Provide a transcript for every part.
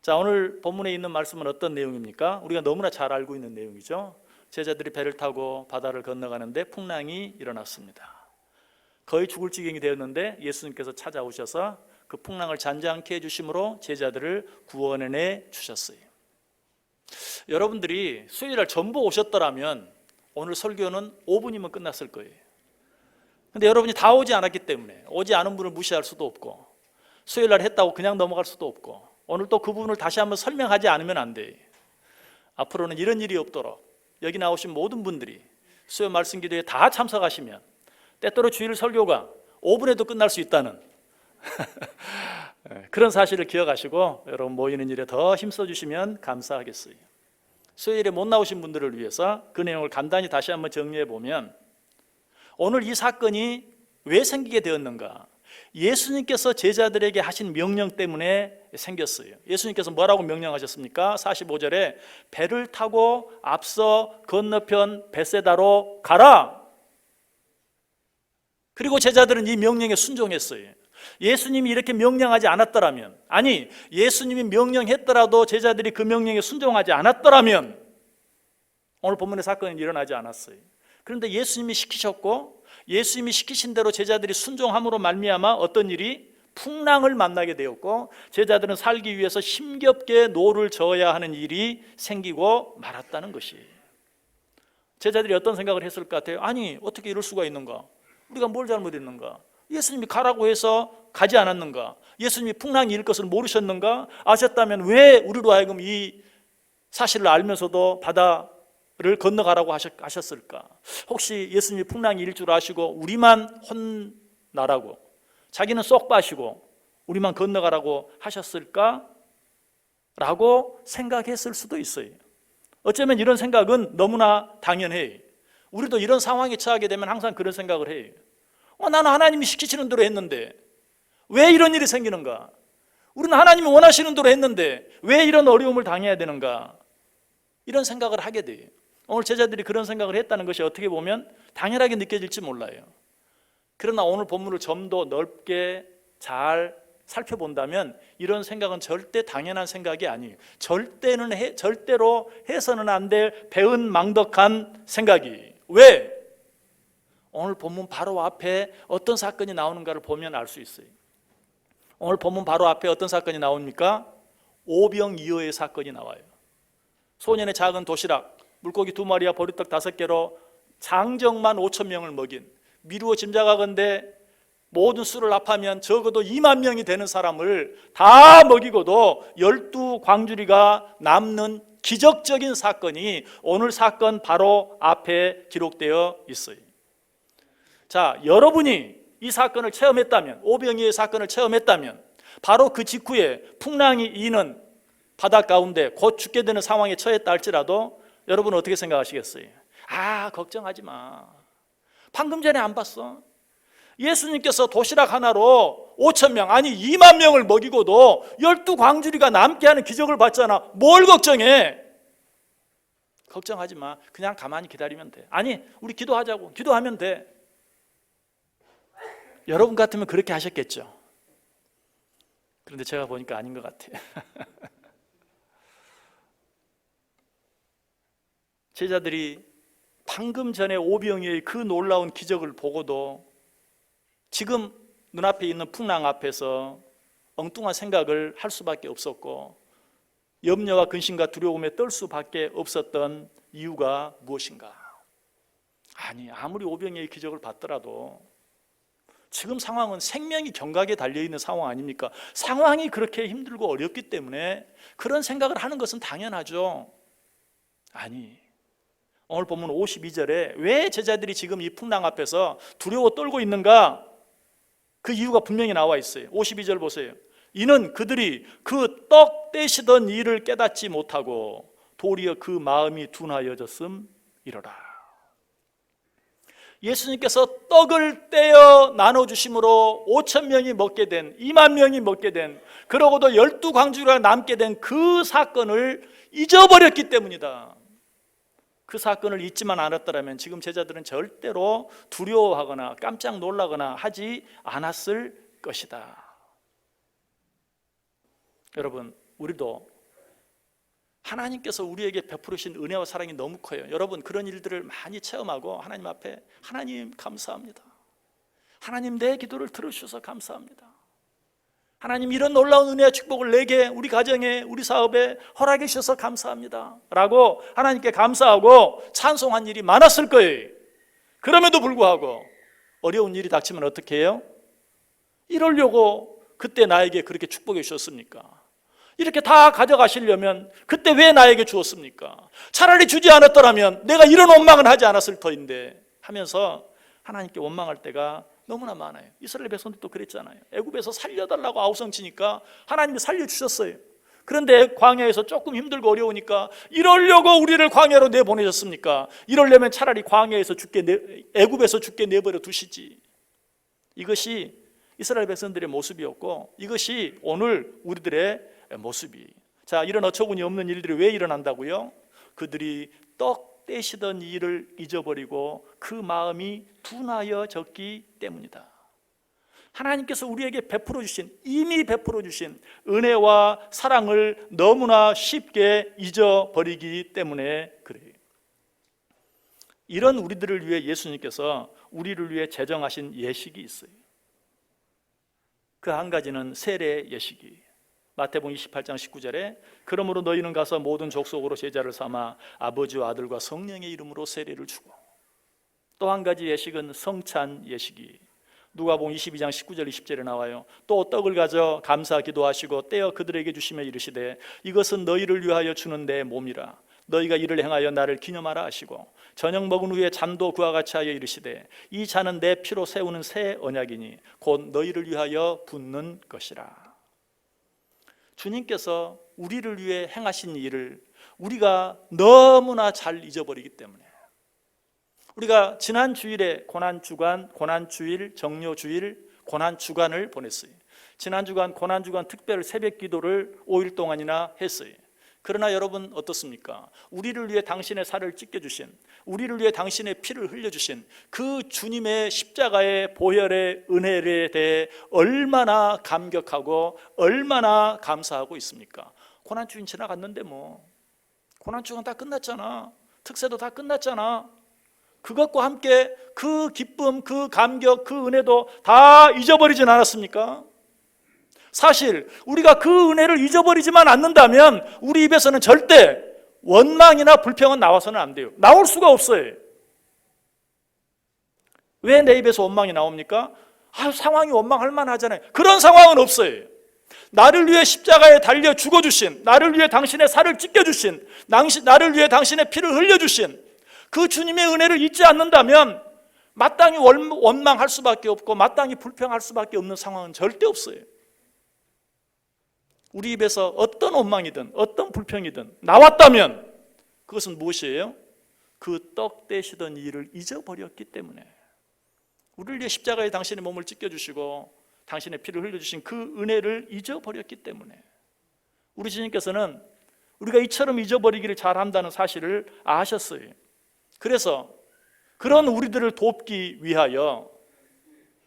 자, 오늘 본문에 있는 말씀은 어떤 내용입니까? 우리가 너무나 잘 알고 있는 내용이죠. 제자들이 배를 타고 바다를 건너가는데 풍랑이 일어났습니다. 거의 죽을 지경이 되었는데 예수님께서 찾아오셔서 그 풍랑을 잔잔케 해주심으로 제자들을 구원해 주셨어요. 여러분들이 수요일날 전부 오셨더라면 오늘 설교는 5분이면 끝났을 거예요. 근데 여러분이 다 오지 않았기 때문에 오지 않은 분을 무시할 수도 없고 수요일날 했다고 그냥 넘어갈 수도 없고 오늘 또 그 부분을 다시 한번 설명하지 않으면 안 돼요. 앞으로는 이런 일이 없도록 여기 나오신 모든 분들이 수요 말씀 기도에 다 참석하시면 때때로 주일 설교가 5분에도 끝날 수 있다는 그런 사실을 기억하시고 여러분 모이는 일에 더 힘써 주시면 감사하겠어요. 수요일에 못 나오신 분들을 위해서 그 내용을 간단히 다시 한번 정리해 보면 오늘 이 사건이 왜 생기게 되었는가? 예수님께서 제자들에게 하신 명령 때문에 생겼어요. 예수님께서 뭐라고 명령하셨습니까? 45절에 배를 타고 앞서 건너편 벳세다로 가라. 그리고 제자들은 이 명령에 순종했어요. 예수님이 이렇게 명령하지 않았더라면, 아니 예수님이 명령했더라도 제자들이 그 명령에 순종하지 않았더라면 오늘 본문의 사건은 일어나지 않았어요. 그런데 예수님이 시키셨고 예수님이 시키신 대로 제자들이 순종함으로 말미암아 어떤 일이 풍랑을 만나게 되었고 제자들은 살기 위해서 힘겹게 노를 저어야 하는 일이 생기고 말았다는 것이에요. 제자들이 어떤 생각을 했을 것 같아요? 아니 어떻게 이럴 수가 있는가? 우리가 뭘 잘못했는가? 예수님이 가라고 해서 가지 않았는가? 예수님이 풍랑이 일 것을 모르셨는가? 아셨다면 왜 우리로 하여금 이 사실을 알면서도 바다를 건너가라고 하셨을까? 혹시 예수님이 풍랑이 일 줄 아시고 우리만 혼나라고 자기는 쏙 빠시고 우리만 건너가라고 하셨을까? 라고 생각했을 수도 있어요. 어쩌면 이런 생각은 너무나 당연해요. 우리도 이런 상황에 처하게 되면 항상 그런 생각을 해요. 나는 하나님이 시키시는 대로 했는데 왜 이런 일이 생기는가? 우리는 하나님이 원하시는 대로 했는데 왜 이런 어려움을 당해야 되는가? 이런 생각을 하게 돼요. 오늘 제자들이 그런 생각을 했다는 것이 어떻게 보면 당연하게 느껴질지 몰라요. 그러나 오늘 본문을 좀 더 넓게 잘 살펴본다면 이런 생각은 절대 당연한 생각이 아니에요. 절대로 해서는 안 될 배은망덕한 생각이. 왜? 오늘 본문 바로 앞에 어떤 사건이 나오는가를 보면 알 수 있어요. 오늘 본문 바로 앞에 어떤 사건이 나옵니까? 오병이어의 사건이 나와요. 소년의 작은 도시락, 물고기 2마리와 보리떡 5개로 장정만 5,000명을 먹인, 미루어 짐작하건대 모든 수를 합하면 적어도 2만 명이 되는 사람을 다 먹이고도 12광주리가 남는 기적적인 사건이 오늘 사건 바로 앞에 기록되어 있어요. 자, 여러분이 이 사건을 체험했다면, 오병이어의 사건을 체험했다면 바로 그 직후에 풍랑이 이는 바다 가운데 곧 죽게 되는 상황에 처했다 할지라도 여러분은 어떻게 생각하시겠어요? 걱정하지 마. 방금 전에 안 봤어? 예수님께서 도시락 하나로 5,000명 아니 2만 명을 먹이고도 12광주리가 남게 하는 기적을 봤잖아. 뭘 걱정해? 걱정하지 마. 그냥 가만히 기다리면 돼. 아니 우리 기도하자고. 기도하면 돼. 여러분 같으면 그렇게 하셨겠죠. 그런데 제가 보니까 아닌 것 같아요. 제자들이 방금 전에 오병이어의 그 놀라운 기적을 보고도 지금 눈앞에 있는 풍랑 앞에서 엉뚱한 생각을 할 수밖에 없었고 염려와 근심과 두려움에 떨 수밖에 없었던 이유가 무엇인가? 아니 아무리 오병이어의 기적을 봤더라도 지금 상황은 생명이 경각에 달려있는 상황 아닙니까? 상황이 그렇게 힘들고 어렵기 때문에 그런 생각을 하는 것은 당연하죠. 아니 오늘 본문 52절에 왜 제자들이 지금 이 풍랑 앞에서 두려워 떨고 있는가? 그 이유가 분명히 나와 있어요. 52절 보세요. 이는 그들이 그 떡 떼시던 일을 깨닫지 못하고 도리어 그 마음이 둔하여졌음이로라. 예수님께서 떡을 떼어 나눠주심으로 5,000명이 먹게 된 2만 명이 먹게 된 그러고도 12광주리가 남게 된 그 사건을 잊어버렸기 때문이다. 그 사건을 잊지만 않았더라면 지금 제자들은 절대로 두려워하거나 깜짝 놀라거나 하지 않았을 것이다. 여러분 우리도 하나님께서 우리에게 베푸르신 은혜와 사랑이 너무 커요. 여러분 그런 일들을 많이 체험하고 하나님 앞에 하나님 감사합니다. 하나님 내 기도를 들어주셔서 감사합니다. 하나님 이런 놀라운 은혜와 축복을 내게 우리 가정에 우리 사업에 허락해 주셔서 감사합니다 라고 하나님께 감사하고 찬송한 일이 많았을 거예요. 그럼에도 불구하고 어려운 일이 닥치면 어떻게 해요? 이러려고 그때 나에게 그렇게 축복해 주셨습니까? 이렇게 다 가져가시려면 그때 왜 나에게 주었습니까? 차라리 주지 않았더라면 내가 이런 원망을 하지 않았을 터인데 하면서 하나님께 원망할 때가 너무나 많아요. 이스라엘 백성들도 그랬잖아요. 애굽에서 살려달라고 아우성치니까 하나님이 살려주셨어요. 그런데 광야에서 조금 힘들고 어려우니까 이러려고 우리를 광야로 내보내셨습니까? 이러려면 차라리 광야에서 애굽에서 죽게 내버려 두시지. 이것이 이스라엘 백성들의 모습이었고 이것이 오늘 우리들의 모습이. 자, 이런 어처구니 없는 일들이 왜 일어난다고요? 그들이 떡 떼시던 일을 잊어버리고 그 마음이 둔하여졌기 때문이다. 하나님께서 우리에게 이미 베풀어 주신 은혜와 사랑을 너무나 쉽게 잊어버리기 때문에 그래요. 이런 우리들을 위해 예수님께서 우리를 위해 제정하신 예식이 있어요. 그 한 가지는 세례 예식이에요. 마태복음 28장 19절에 그러므로 너희는 가서 모든 족속으로 제자를 삼아 아버지와 아들과 성령의 이름으로 세례를 주고, 또 한 가지 예식은 성찬 예식이 누가복음 22장 19절 20절에 나와요. 또 떡을 가져 감사 기도하시고 떼어 그들에게 주시며 이르시되 이것은 너희를 위하여 주는 내 몸이라. 너희가 이를 행하여 나를 기념하라 하시고 저녁 먹은 후에 잔도 그와 같이 하여 이르시되 이 잔은 내 피로 세우는 새 언약이니 곧 너희를 위하여 붓는 것이라. 주님께서 우리를 위해 행하신 일을 우리가 너무나 잘 잊어버리기 때문에, 우리가 지난 주일에 고난주간, 고난주일, 정료주일, 고난주간을 보냈어요. 지난 주간 고난주간 특별 새벽 기도를 5일 동안이나 했어요. 그러나 여러분 어떻습니까? 우리를 위해 당신의 살을 찢겨주신, 우리를 위해 당신의 피를 흘려주신 그 주님의 십자가의 보혈의 은혜에 대해 얼마나 감격하고 얼마나 감사하고 있습니까? 고난주일 지나갔는데 뭐 고난주간 다 끝났잖아. 특세도 다 끝났잖아. 그것과 함께 그 기쁨, 그 감격, 그 은혜도 다 잊어버리진 않았습니까? 사실 우리가 그 은혜를 잊어버리지만 않는다면 우리 입에서는 절대 원망이나 불평은 나와서는 안 돼요. 나올 수가 없어요. 왜 내 입에서 원망이 나옵니까? 상황이 원망할 만하잖아요. 그런 상황은 없어요. 나를 위해 십자가에 달려 죽어주신, 나를 위해 당신의 살을 찢겨주신, 나를 위해 당신의 피를 흘려주신 그 주님의 은혜를 잊지 않는다면 마땅히 원망할 수밖에 없고 마땅히 불평할 수밖에 없는 상황은 절대 없어요. 우리 입에서 어떤 원망이든 어떤 불평이든 나왔다면 그것은 무엇이에요? 그 떡 떼시던 일을 잊어버렸기 때문에, 우리를 위해 십자가에 당신의 몸을 찢겨주시고 당신의 피를 흘려주신 그 은혜를 잊어버렸기 때문에. 우리 주님께서는 우리가 이처럼 잊어버리기를 잘한다는 사실을 아셨어요. 그래서 그런 우리들을 돕기 위하여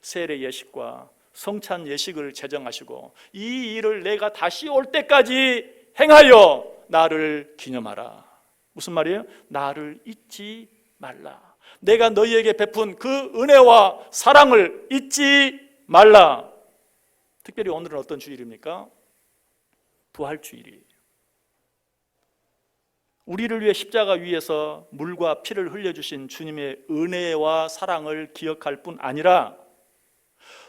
세례 예식과 성찬 예식을 제정하시고 이 일을 내가 다시 올 때까지 행하여 나를 기념하라. 무슨 말이에요? 나를 잊지 말라. 내가 너희에게 베푼 그 은혜와 사랑을 잊지 말라. 특별히 오늘은 어떤 주일입니까? 부활주일이에요. 우리를 위해 십자가 위에서 물과 피를 흘려주신 주님의 은혜와 사랑을 기억할 뿐 아니라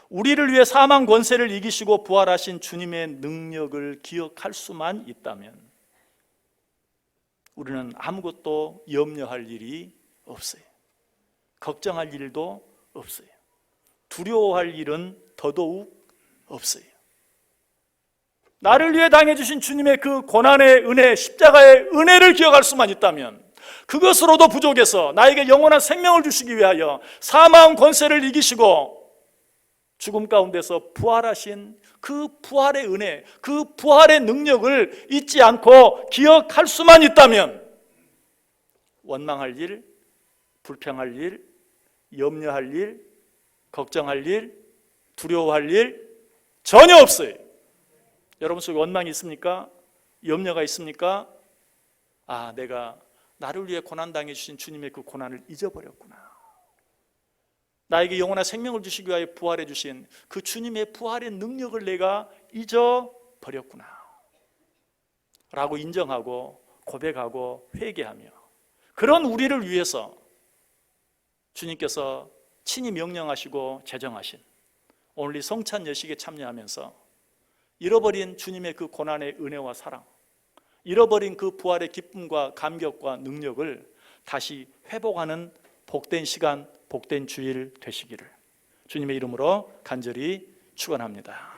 우리를 위해 사망 권세를 이기시고 부활하신 주님의 능력을 기억할 수만 있다면 우리는 아무것도 염려할 일이 없어요. 걱정할 일도 없어요. 두려워할 일은 더더욱 없어요. 나를 위해 당해주신 주님의 그 고난의 은혜, 십자가의 은혜를 기억할 수만 있다면 그것으로도 부족해서 나에게 영원한 생명을 주시기 위하여 사망 권세를 이기시고 죽음 가운데서 부활하신 그 부활의 은혜, 그 부활의 능력을 잊지 않고 기억할 수만 있다면 원망할 일, 불평할 일, 염려할 일, 걱정할 일, 두려워할 일 전혀 없어요. 여러분 속에 원망이 있습니까? 염려가 있습니까? 아, 내가 나를 위해 고난당해 주신 주님의 그 고난을 잊어버렸구나. 나에게 영원한 생명을 주시기 위하여 부활해 주신 그 주님의 부활의 능력을 내가 잊어버렸구나 라고 인정하고 고백하고 회개하며, 그런 우리를 위해서 주님께서 친히 명령하시고 제정하신 오늘 이 성찬 예식에 참여하면서 잃어버린 주님의 그 고난의 은혜와 사랑, 잃어버린 그 부활의 기쁨과 감격과 능력을 다시 회복하는 복된 시간, 복된 주일 되시기를 주님의 이름으로 간절히 축원합니다.